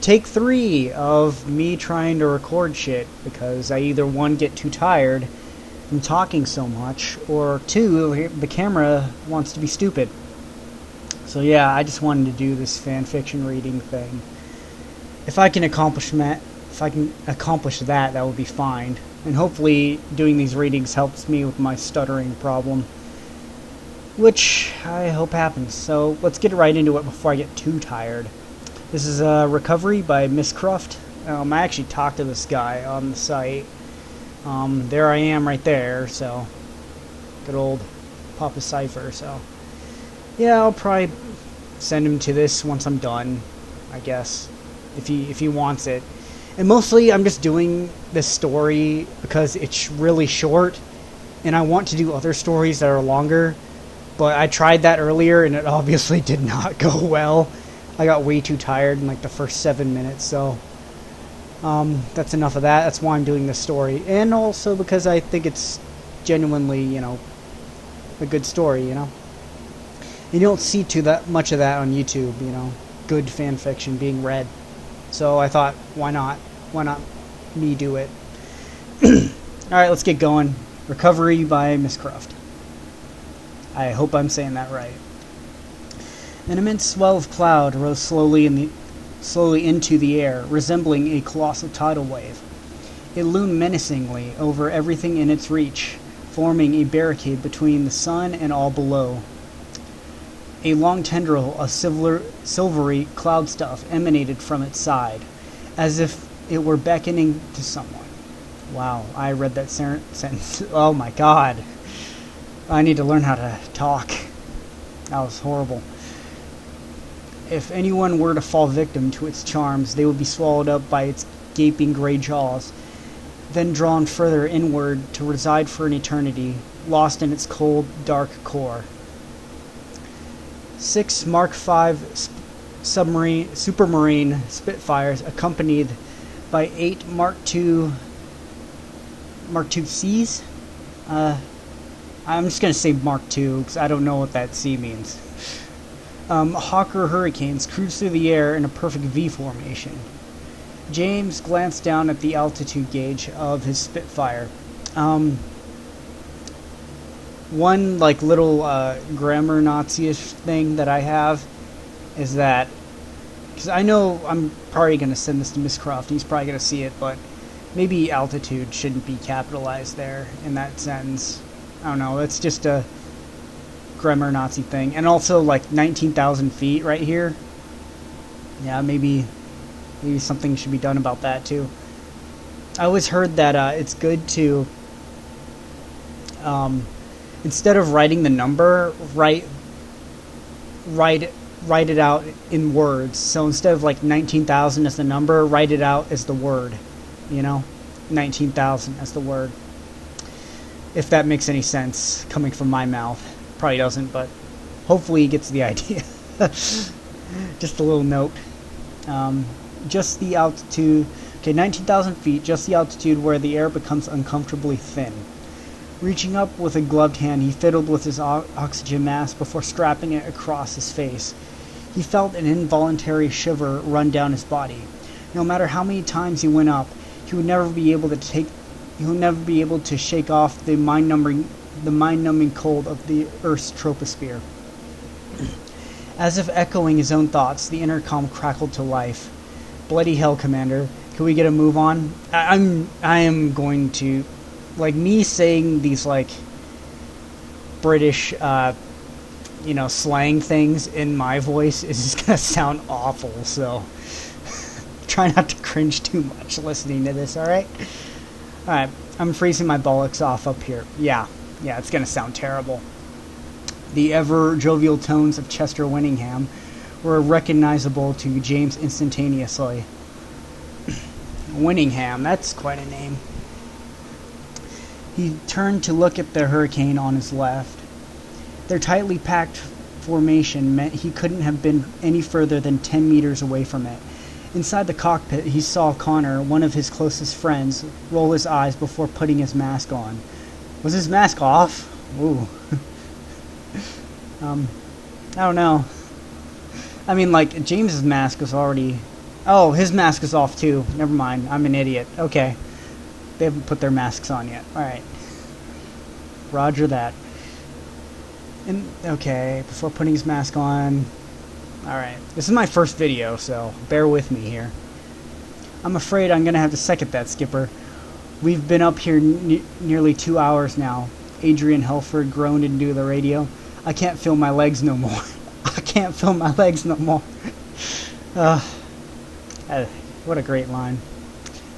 take 3 of me trying to record shit, because I either, 1, get too tired from talking so much, or 2, the camera wants to be stupid. So yeah, I just wanted to do this fanfiction reading thing. If I can accomplish that, that would be fine. And hopefully doing these readings helps me with my stuttering problem, which I hope happens. So let's get right into it before I get too tired. This is Recovery by Miscruft. I actually talked to this guy on the site. There I am right there, so good old Papa Cypher. So yeah, I'll probably send him to this once I'm done, I guess, if he wants it. And mostly I'm just doing this story because it's really short, and I want to do other stories that are longer, but I tried that earlier and it obviously did not go well. I got way too tired in like the first 7 minutes, so that's enough of that. That's why I'm doing this story, and also because I think it's genuinely, you know, a good story, you know. You don't see too much of that on YouTube, you know, good fan fiction being read. So I thought, why not? Why not me do it? Alright, let's get going. Recovery by Miscruft. I hope I'm saying that right. An immense swell of cloud rose slowly into the air, resembling a colossal tidal wave. It loomed menacingly over everything in its reach, forming a barricade between the sun and all below. A long tendril of silvery cloud stuff emanated from its side, as if it were beckoning to someone. Wow, I read that sentence. Oh my god. I need to learn how to talk. That was horrible. If anyone were to fall victim to its charms, they would be swallowed up by its gaping gray jaws, then drawn further inward to reside for an eternity, lost in its cold, dark core. 6 Mark V Supermarine Spitfires, accompanied by 8 Mark II Cs? I'm just going to say Mark II, because I don't know what that C means. Hawker Hurricanes cruised through the air in a perfect V formation. James glanced down at the altitude gauge of his Spitfire. One like little grammar Nazi-ish thing that I have is that, because I know I'm probably going to send this to Miscruft, he's probably going to see it, but maybe altitude shouldn't be capitalized there in that sentence. I don't know, it's just a grammar Nazi thing. And also like 19,000 feet right here. Yeah, maybe something should be done about that too. I always heard that it's good to instead of writing the number, write it out in words. So instead of like 19,000 as the number, write it out as the word. You know, 19,000 as the word. If that makes any sense coming from my mouth. Probably doesn't, but hopefully he gets the idea. Just a little note. Just the altitude. Okay, 19,000 feet, just the altitude where the air becomes uncomfortably thin. Reaching up with a gloved hand, he fiddled with his oxygen mask before strapping it across his face. He felt an involuntary shiver run down his body. No matter how many times he went up, he would never be able to shake off the mind-numbing cold of the Earth's troposphere. As if echoing his own thoughts, the intercom crackled to life. Bloody hell, Commander. Can we get a move on? I am going to, like, me saying these like British slang things in my voice is just gonna sound awful, so try not to cringe too much listening to this, alright? Alright, I'm freezing my bollocks off up here. Yeah, it's gonna sound terrible. The ever-jovial tones of Chester Winningham were recognizable to James instantaneously. Winningham, that's quite a name. He turned to look at the hurricane on his left. Their tightly packed formation meant he couldn't have been any further than 10 meters away from it. Inside the cockpit, he saw Connor, one of his closest friends, roll his eyes before putting his mask on. Was his mask off? Ooh. I don't know. I mean, like, James's mask was already Oh, his mask is off too. Never mind. I'm an idiot. Okay. They haven't put their masks on yet. Alright. Roger that. And, okay, before putting his mask on... Alright. This is my first video, so bear with me here. I'm afraid I'm gonna have to second that, Skipper. We've been up here nearly 2 hours now. Adrian Helford groaned into the radio. I can't feel my legs no more. I can't feel my legs no more. What a great line.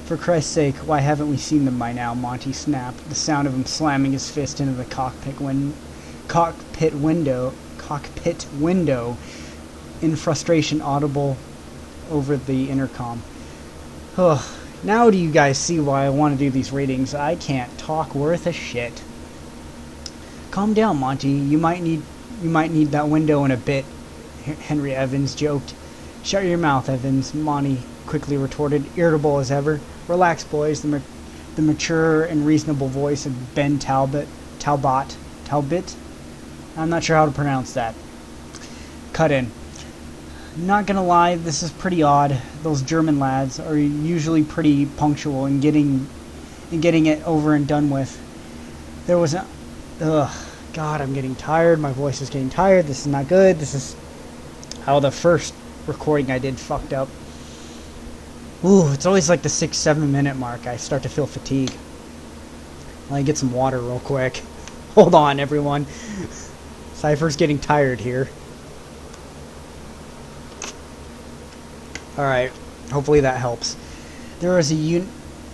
For Christ's sake, why haven't we seen them by now? Monty snapped, the sound of him slamming his fist into the cockpit window in frustration audible over the intercom. Now do you guys see why I want to do these readings? I can't talk worth a shit. Calm down, Monty. You might need that window in a bit, Henry Evans joked. Shut your mouth, Evans, Monty quickly retorted, irritable as ever. Relax, boys, the mature and reasonable voice of Ben Talbot? I'm not sure how to pronounce that. Cut in. Not gonna lie, this is pretty odd. Those German lads are usually pretty punctual in getting it over and done with. There was a... God, I'm getting tired. My voice is getting tired. This is not good. This is how the first recording I did fucked up. Ooh, it's always like the 6-7 minute mark. I start to feel fatigue. Let me get some water real quick. Hold on, everyone. Cypher's getting tired here. Alright, hopefully that helps. There was a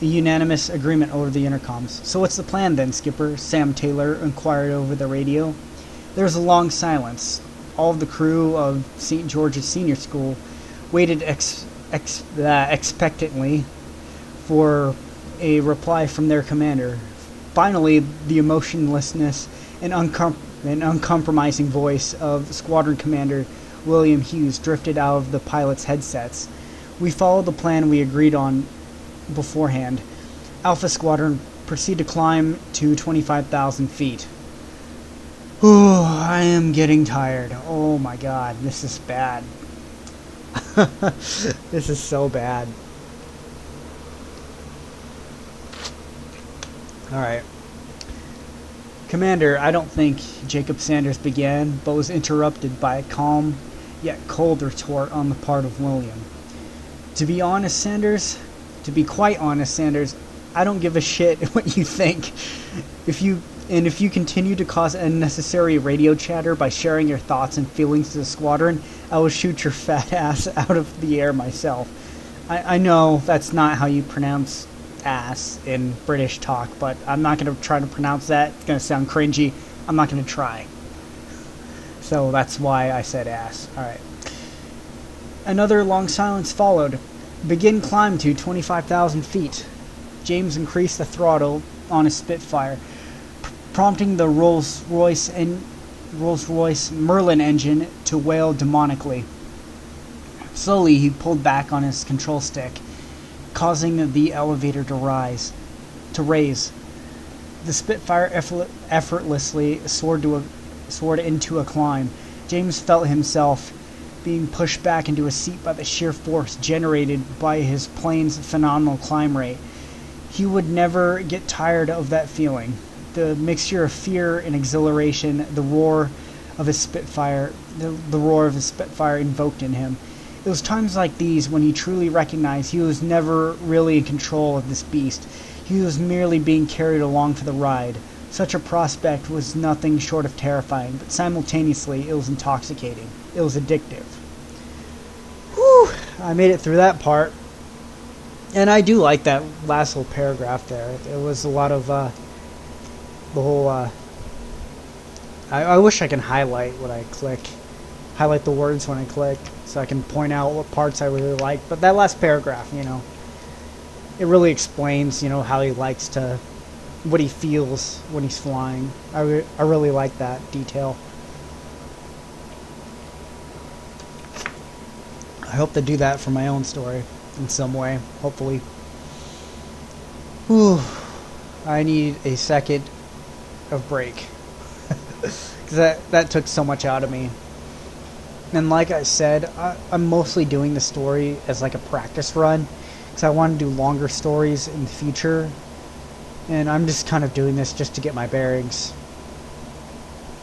unanimous agreement over the intercoms. So what's the plan then, Skipper? Sam Taylor inquired over the radio. There was a long silence. All of the crew of St. George's Senior School waited expectantly for a reply from their commander. Finally, the emotionlessness and uncompromising voice of Squadron Commander William Hughes drifted out of the pilots' headsets. We followed the plan we agreed on beforehand. Alpha Squadron proceed to climb to 25,000 feet. Ooh, I am getting tired. Oh my god, this is bad. This is so bad. Alright. Commander, I don't think Jacob Sanders began, but was interrupted by a calm yet cold retort on the part of William. To be quite honest, Sanders, I don't give a shit what you think. If you continue to cause unnecessary radio chatter by sharing your thoughts and feelings to the squadron, I will shoot your fat ass out of the air myself. I know that's not how you pronounce ass in British talk, but I'm not going to try to pronounce that. It's going to sound cringy. I'm not going to try. So that's why I said ass. Alright. Another long silence followed. Begin climb to 25,000 feet. James increased the throttle on his Spitfire, prompting the Rolls-Royce Merlin engine to wail demonically. Slowly, he pulled back on his control stick, causing the elevator to raise. The Spitfire effortlessly soared into a climb. James felt himself being pushed back into a seat by the sheer force generated by his plane's phenomenal climb rate. He would never get tired of that feeling. The mixture of fear and exhilaration, the roar of his Spitfire invoked in him. It was times like these when he truly recognized he was never really in control of this beast. He was merely being carried along for the ride. Such a prospect was nothing short of terrifying, but simultaneously it was intoxicating. It was addictive. Whew! I made it through that part. And I do like that last little paragraph there. It was a lot of, the whole, I wish I can highlight when I click. Highlight the words when I click, so I can point out what parts I really like. But that last paragraph, it really explains, how he likes to, what he feels when he's flying. I really like that detail. I hope to do that for my own story in some way, hopefully. Whew. I need a second of break. Because that took so much out of me. And like I said, I'm mostly doing the story as like a practice run, because I want to do longer stories in the future. And I'm just kind of doing this just to get my bearings.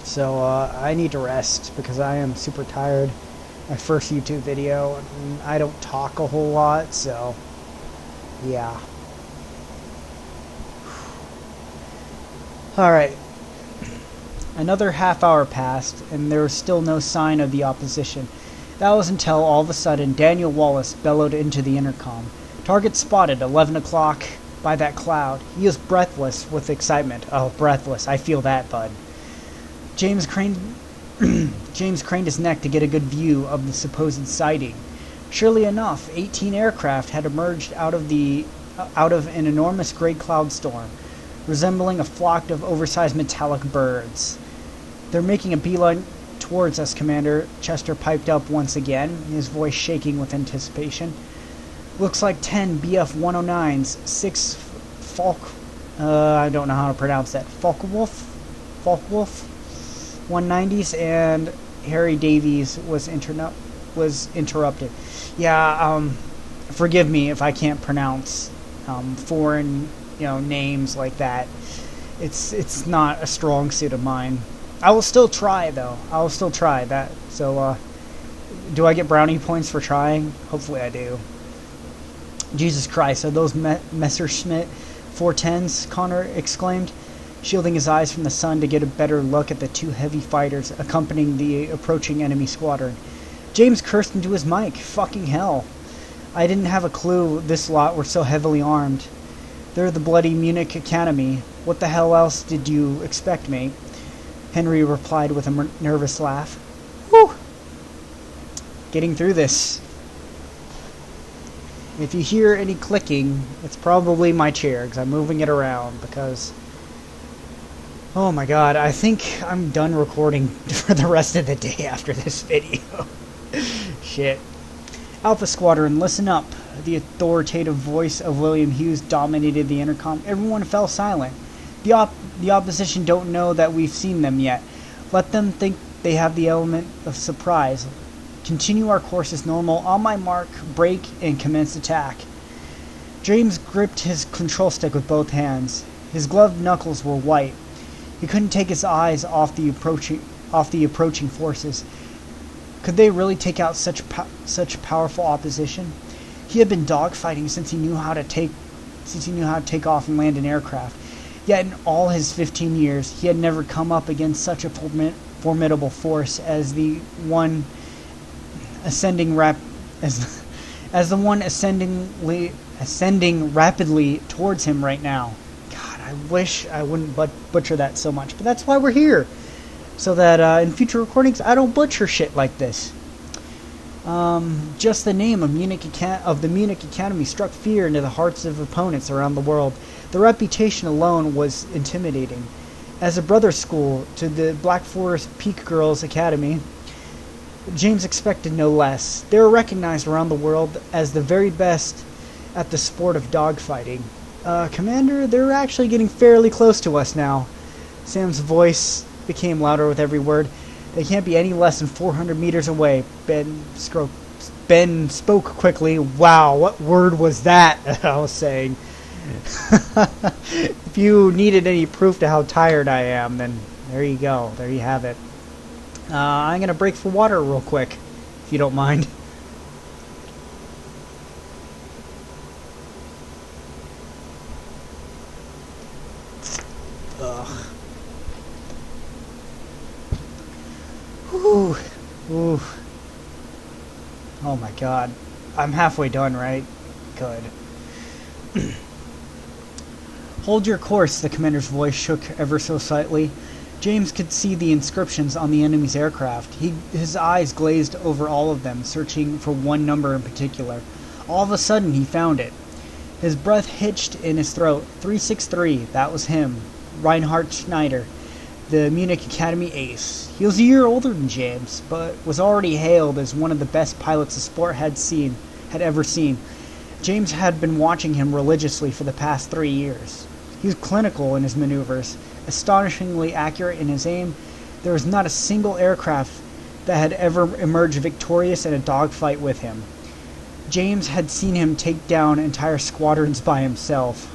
So I need to rest because I am super tired. My first YouTube video, and I don't talk a whole lot, so yeah. Alright. Another half hour passed, and there was still no sign of the opposition. That was until all of a sudden Daniel Wallace bellowed into the intercom. Target spotted, 11 o'clock, by that cloud. He was breathless with excitement. Oh, breathless. I feel that, bud. James craned his neck to get a good view of the supposed sighting. Surely enough, 18 aircraft had emerged out of an enormous gray cloud storm, resembling a flock of oversized metallic birds. "They're making a beeline towards us, Commander," Chester piped up once again, his voice shaking with anticipation. "Looks like 10 BF-109s, 6 I don't know how to pronounce that. Focke-Wulf 190s, and Harry Davies was interrupted. Yeah, forgive me if I can't pronounce foreign, names like that. It's not a strong suit of mine. I will still try, though. I will still try that. So, do I get brownie points for trying? Hopefully I do. Jesus Christ, are those Messerschmitt 410s? Connor exclaimed, shielding his eyes from the sun to get a better look at the two heavy fighters accompanying the approaching enemy squadron. James cursed into his mic. Fucking hell. I didn't have a clue this lot were so heavily armed. They're the bloody Munich Academy. What the hell else did you expect, mate? Henry replied with a nervous laugh. Whew. Getting through this. If you hear any clicking, it's probably my chair, because I'm moving it around, because... Oh my god, I think I'm done recording for the rest of the day after this video. Shit. Alpha Squadron, listen up. The authoritative voice of William Hughes dominated the intercom. Everyone fell silent. The opposition don't know that we've seen them yet. Let them think they have the element of surprise. Continue our course as normal. On my mark, break, and commence attack. James gripped his control stick with both hands. His gloved knuckles were white. He couldn't take his eyes off the approaching forces. Could they really take out such powerful opposition? He had been dogfighting since he knew how to take off and land an aircraft. Yet in all his 15 years, he had never come up against such a formidable force as the one ascending rapidly towards him right now. God, I wish I wouldn't butcher that so much, but that's why we're here, so that in future recordings I don't butcher shit like this. Just the name of the Munich Academy struck fear into the hearts of opponents around the world. The reputation alone was intimidating. As a brother school to the Black Forest Peak Girls Academy, James expected no less. They were recognized around the world as the very best at the sport of dogfighting. Commander, they're actually getting fairly close to us now. Sam's voice became louder with every word. They can't be any less than 400 meters away. Ben spoke quickly. Wow, what word was that? I was saying. If you needed any proof to how tired I am, then there you go. There you have it. I'm going to break for water real quick, if you don't mind. Ugh. Ooh. Ooh. Oh my god. I'm halfway done, right? Good. Hold your course, the commander's voice shook ever so slightly. James could see the inscriptions on the enemy's aircraft. His eyes glazed over all of them, searching for one number in particular. All of a sudden, he found it. His breath hitched in his throat. 363, that was him. Reinhard Schneider, the Munich Academy ace. He was a year older than James, but was already hailed as one of the best pilots the sport had ever seen. James had been watching him religiously for the past 3 years. He was clinical in his maneuvers, astonishingly accurate in his aim. There was not a single aircraft that had ever emerged victorious in a dogfight with him. James had seen him take down entire squadrons by himself.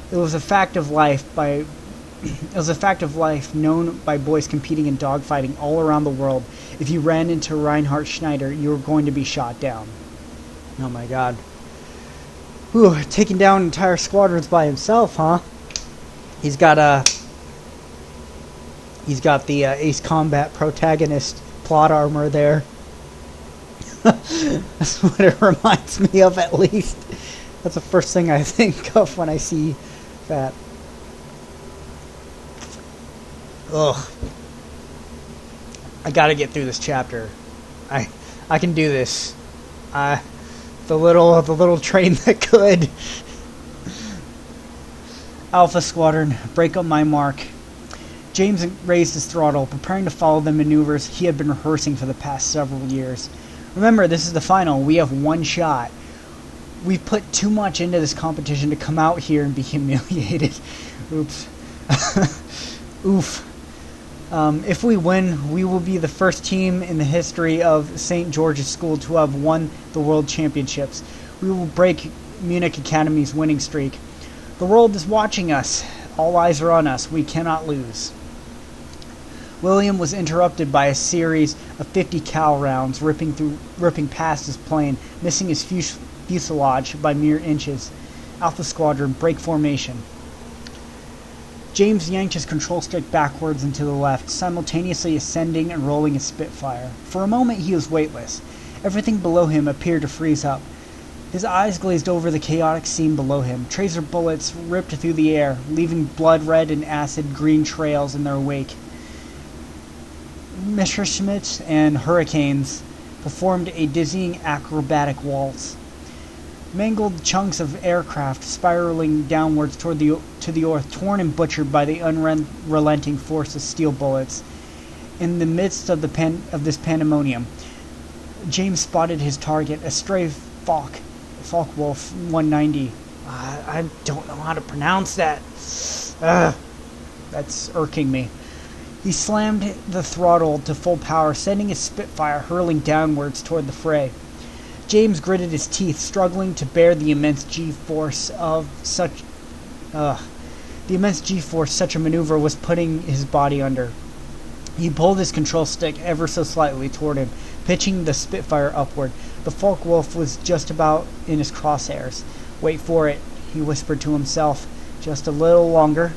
It was a fact of life known by boys competing in dogfighting all around the world. If you ran into Reinhard Schneider, you were going to be shot down. Oh my god. Whew, taking down entire squadrons by himself, huh? He's got the Ace Combat protagonist plot armor there. That's what it reminds me of, at least. That's the first thing I think of when I see that. Ugh. I gotta get through this chapter. I can do this. The little train that could. Alpha Squadron, break up my mark. James raised his throttle, preparing to follow the maneuvers he had been rehearsing for the past several years. Remember, this is the final. We have one shot. We've put too much into this competition to come out here and be humiliated. Oops. Oof. If we win, we will be the first team in the history of St. George's School to have won the World Championships. We will break Munich Academy's winning streak. The world is watching us. All eyes are on us. We cannot lose. William was interrupted by a series of 50 cal rounds ripping past his plane, missing his fuselage by mere inches. Alpha Squadron, break formation. James yanked his control stick backwards and to the left, simultaneously ascending and rolling his Spitfire. For a moment he was weightless. Everything below him appeared to freeze up. His eyes glazed over the chaotic scene below him. Tracer bullets ripped through the air, leaving blood-red and acid-green trails in their wake. Messerschmitts and Hurricanes performed a dizzying acrobatic waltz. Mangled chunks of aircraft spiraling downwards to the earth, torn and butchered by the unrelenting force of steel bullets. In the midst of this pandemonium, James spotted his target, a stray Focke-Wulf 190. I don't know how to pronounce that. That's irking me. He slammed the throttle to full power, sending his Spitfire hurling downwards toward the fray. James gritted his teeth, struggling to bear the immense G-force of such a maneuver was putting his body under. He pulled his control stick ever so slightly toward him, pitching the Spitfire upward. The Focke-Wulf was just about in his crosshairs. Wait for it, he whispered to himself. Just a little longer.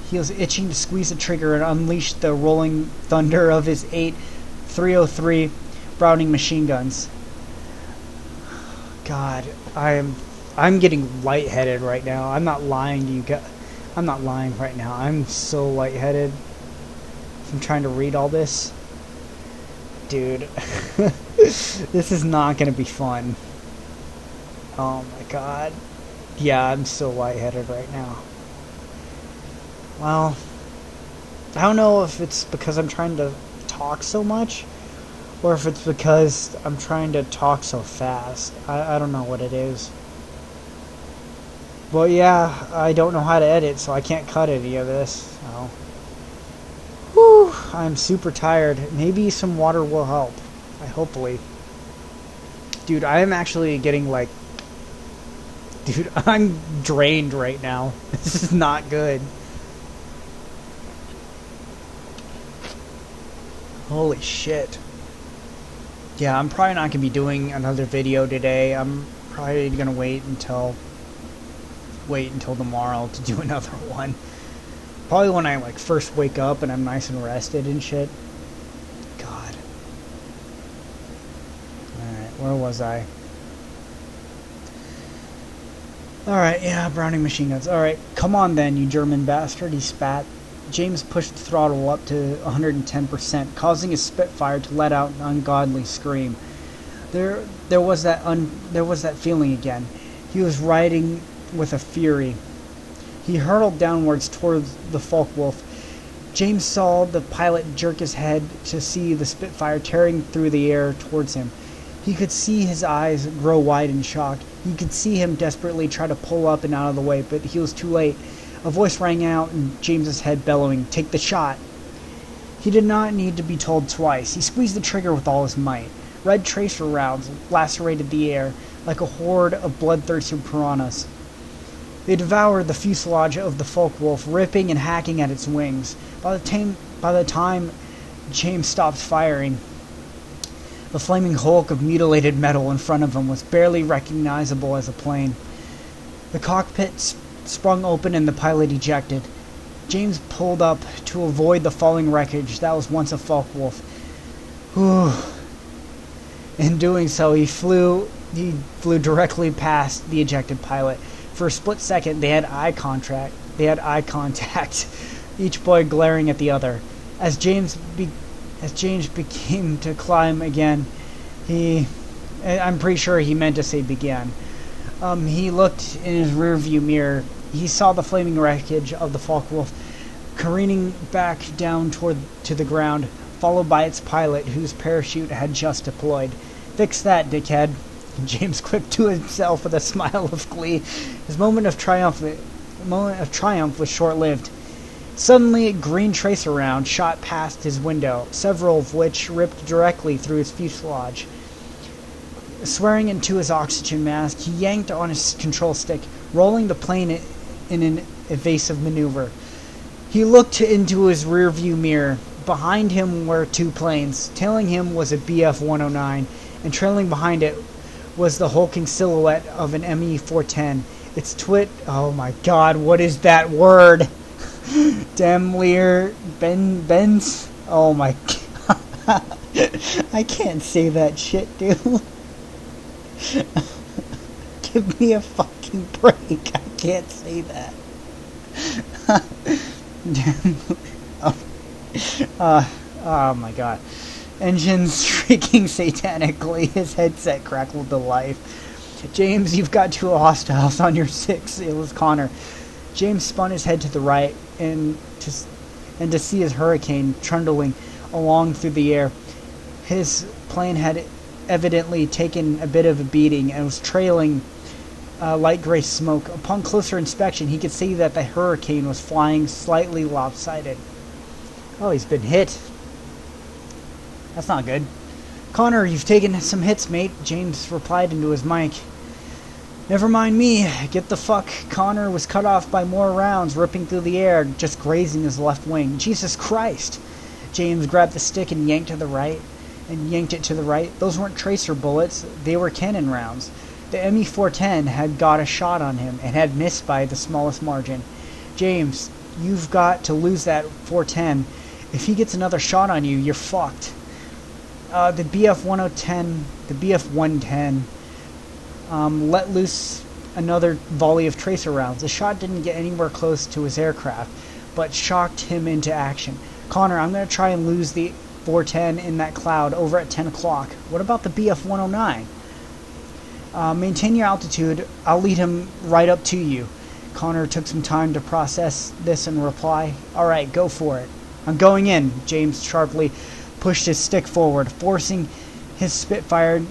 He was itching to squeeze the trigger and unleash the rolling thunder of his 8.303 Browning machine guns. God, I'm getting lightheaded right now. I'm not lying to you guys. I'm not lying right now. I'm so lightheaded from trying to read all this. Dude, this is not going to be fun. Oh my god. Yeah, I'm so lightheaded right now. Well, I don't know if it's because I'm trying to talk so much, or if it's because I'm trying to talk so fast. I don't know what it is. Well, yeah, I don't know how to edit, so I can't cut any of this. So. Whew, I'm super tired. Maybe some water will help. Hopefully. Dude, I am actually getting like... Dude, I'm drained right now. This is not good. Holy shit. Yeah, I'm probably not going to be doing another video today. I'm probably going to wait until tomorrow to do another one. Probably when I like first wake up and I'm nice and rested and shit. God. Alright, where was I? Alright, yeah, Browning machine guns. Alright, come on then, you German bastard, he spat. James pushed the throttle up to 110%, causing his Spitfire to let out an ungodly scream. There was that feeling again. He was riding with a fury. He hurtled downwards towards the Focke-Wulf. James saw the pilot jerk his head to see the Spitfire tearing through the air towards him. He could see his eyes grow wide in shock. He could see him desperately try to pull up and out of the way, but he was too late. A voice rang out in James's head, bellowing, "Take the shot!" He did not need to be told twice. He squeezed the trigger with all his might. Red tracer rounds lacerated the air like a horde of bloodthirsty piranhas. They devoured the fuselage of the Focke-Wulf, ripping and hacking at its wings. By the time James stopped firing, the flaming hulk of mutilated metal in front of him was barely recognizable as a plane. The cockpit sprung open and the pilot ejected. James pulled up to avoid the falling wreckage that was once a Focke-Wulf. In doing so, he flew directly past the ejected pilot. For a split second, they had eye contact, each boy glaring at the other. As James began to climb again, I'm pretty sure he meant to say began. He looked in his rearview mirror. He saw the flaming wreckage of the Focke-Wulf careening back down to the ground, followed by its pilot, whose parachute had just deployed. "Fix that, dickhead," James quipped to himself with a smile of glee. His moment of triumph was short-lived. Suddenly, a green tracer round shot past his window, several of which ripped directly through his fuselage. Swearing into his oxygen mask, he yanked on his control stick, rolling the plane in an evasive maneuver. He looked into his rearview mirror. Behind him were two planes. Tailing him was a BF-109, and trailing behind it was the hulking silhouette of an ME-410. Oh my god, what is that word? Benz? Oh my god. I can't say that shit, dude. Give me a fucking break. I can't say that. Oh my god. Engines shrieking satanically, his headset crackled to life. "James, you've got two hostiles on your 6. It was Connor. James spun his head to the right and to see his Hurricane trundling along through the air. His plane had evidently taken a bit of a beating and was trailing light gray smoke. Upon closer inspection, he could see that the Hurricane was flying slightly lopsided. "Oh, he's been hit. That's not good." "Connor, you've taken some hits, mate," James replied into his mic. "Never mind me. Get the fuck." Connor was cut off by more rounds ripping through the air, just grazing his left wing. "Jesus Christ!" James grabbed the stick and yanked it to the right. Those weren't tracer bullets. They were cannon rounds. The ME-410 had got a shot on him and had missed by the smallest margin. "James, you've got to lose that 410. If he gets another shot on you, you're fucked." The BF-110 let loose another volley of tracer rounds. The shot didn't get anywhere close to his aircraft, but shocked him into action. "Connor, I'm going to try and lose the 410 in that cloud over at 10 o'clock. What about the BF-109? Maintain your altitude. I'll lead him right up to you." Connor took some time to process this and reply, "All right, go for it." "I'm going in." James sharply pushed his stick forward, forcing his Spitfire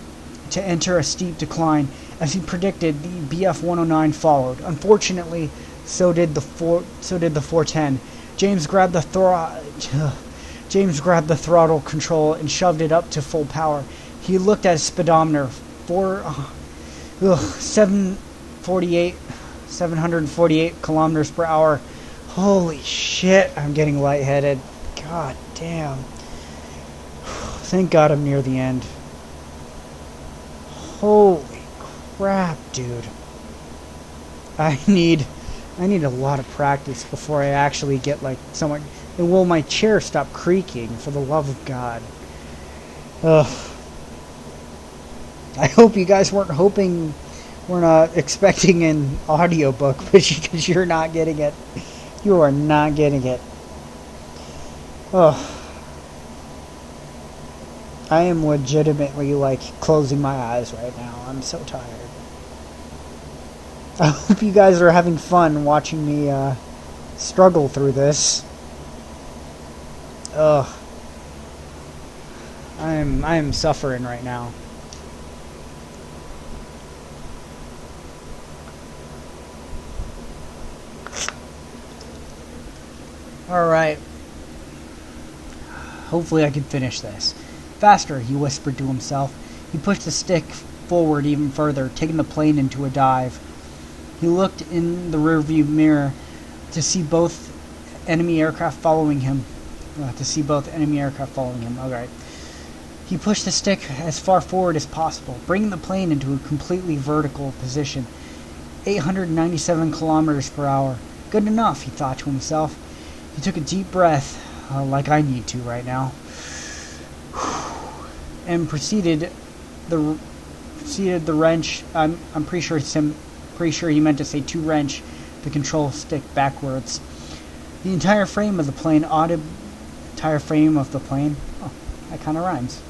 to enter a steep decline. As he predicted, the BF-109 followed. Unfortunately, so did the 410. James grabbed the throttle control and shoved it up to full power. He looked at his speedometer. 748 kilometers per hour. Holy shit, I'm getting lightheaded. God damn. Thank God I'm near the end. Holy crap, dude. I need a lot of practice before I actually get like somewhat. And will my chair stop creaking, for the love of God? Ugh. I hope you guys weren't expecting an audiobook, because you're not getting it. You are not getting it. Ugh. I am legitimately, like, closing my eyes right now. I'm so tired. I hope you guys are having fun watching me, struggle through this. Ugh. I am suffering right now. Alright. Hopefully I can finish this. Faster, he whispered to himself. He pushed the stick forward even further, taking the plane into a dive. He looked in the rearview mirror to see both enemy aircraft following him. Alright. He pushed the stick as far forward as possible, bringing the plane into a completely vertical position. 897 kilometers per hour. Good enough, he thought to himself. He took a deep breath, like I need to right now, and proceeded the wrench. I'm pretty sure he meant to say to wrench the control stick backwards. The entire frame of the plane. Oh, that kind of rhymes.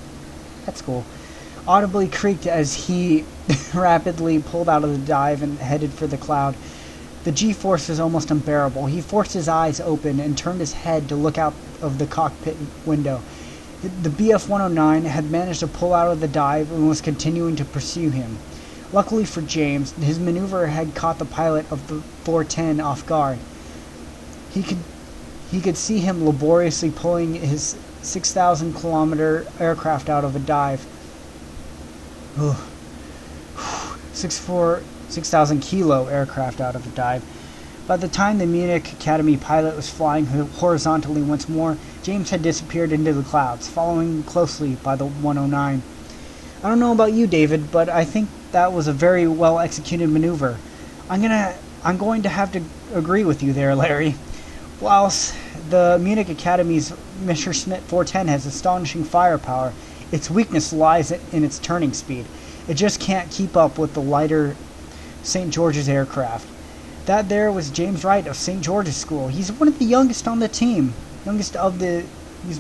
That's cool. Audibly creaked as he rapidly pulled out of the dive and headed for the cloud. The G-force was almost unbearable. He forced his eyes open and turned his head to look out of the cockpit window. The BF-109 had managed to pull out of the dive and was continuing to pursue him. Luckily for James, his maneuver had caught the pilot of the 410 off guard. He could see him laboriously pulling his 6,000-kilometer aircraft out of a dive. 6,000-kilo aircraft out of a dive. By the time the Munich Academy pilot was flying horizontally once more, James had disappeared into the clouds, following closely by the 109. I don't know about you, David, but I think that was a very well-executed maneuver. I'm going to have to agree with you there, Larry. Whilst the Munich Academy's Messerschmitt 410 has astonishing firepower, its weakness lies in its turning speed. It just can't keep up with the lighter St. George's aircraft. That there was James Wright of St. George's School. He's one of the youngest on the team. He's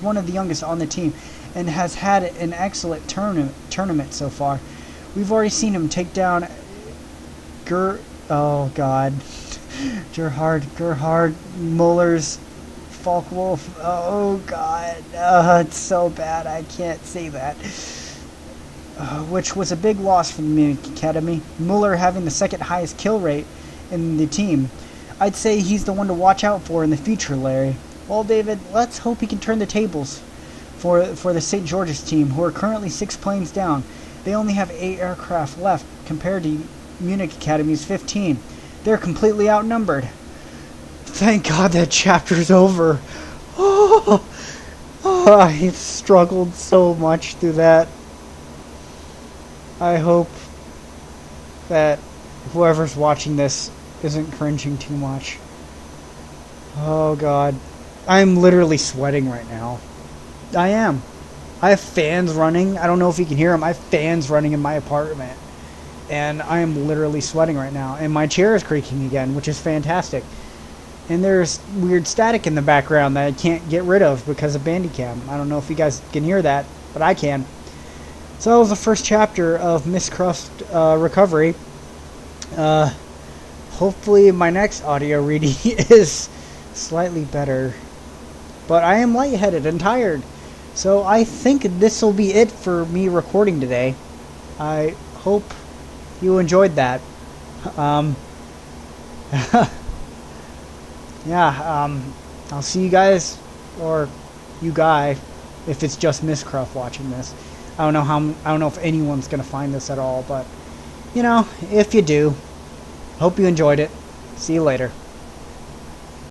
one of the youngest on the team and has had an excellent tournament so far. We've already seen him take down Gerhard Muller's Falkwolf. Oh God, it's so bad I can't say that. Which was a big loss for the Munich Academy. Muller having the second highest kill rate in the team. I'd say he's the one to watch out for in the future, Larry. Well, David, let's hope he can turn the tables for the St. George's team, who are currently 6 planes down. They only have 8 aircraft left compared to Munich Academy's 15. They're completely outnumbered. Thank God that chapter's over. I've struggled so much through that. I hope that whoever's watching this isn't cringing too much. Oh God. I'm literally sweating right now. I am. I have fans running. I don't know if you can hear them. I have fans running in my apartment. And I am literally sweating right now. And my chair is creaking again, which is fantastic. And there's weird static in the background that I can't get rid of because of Bandicam. I don't know if you guys can hear that, but I can. So that was the first chapter of Miscruft Recovery. Hopefully my next audio reading is slightly better. But I am lightheaded and tired. So I think this will be it for me recording today. I hope you enjoyed that. I'll see you guys, or you guy, if it's just Miscruft watching this. I don't know if anyone's gonna find this at all, but you know, if you do, hope you enjoyed it. See you later.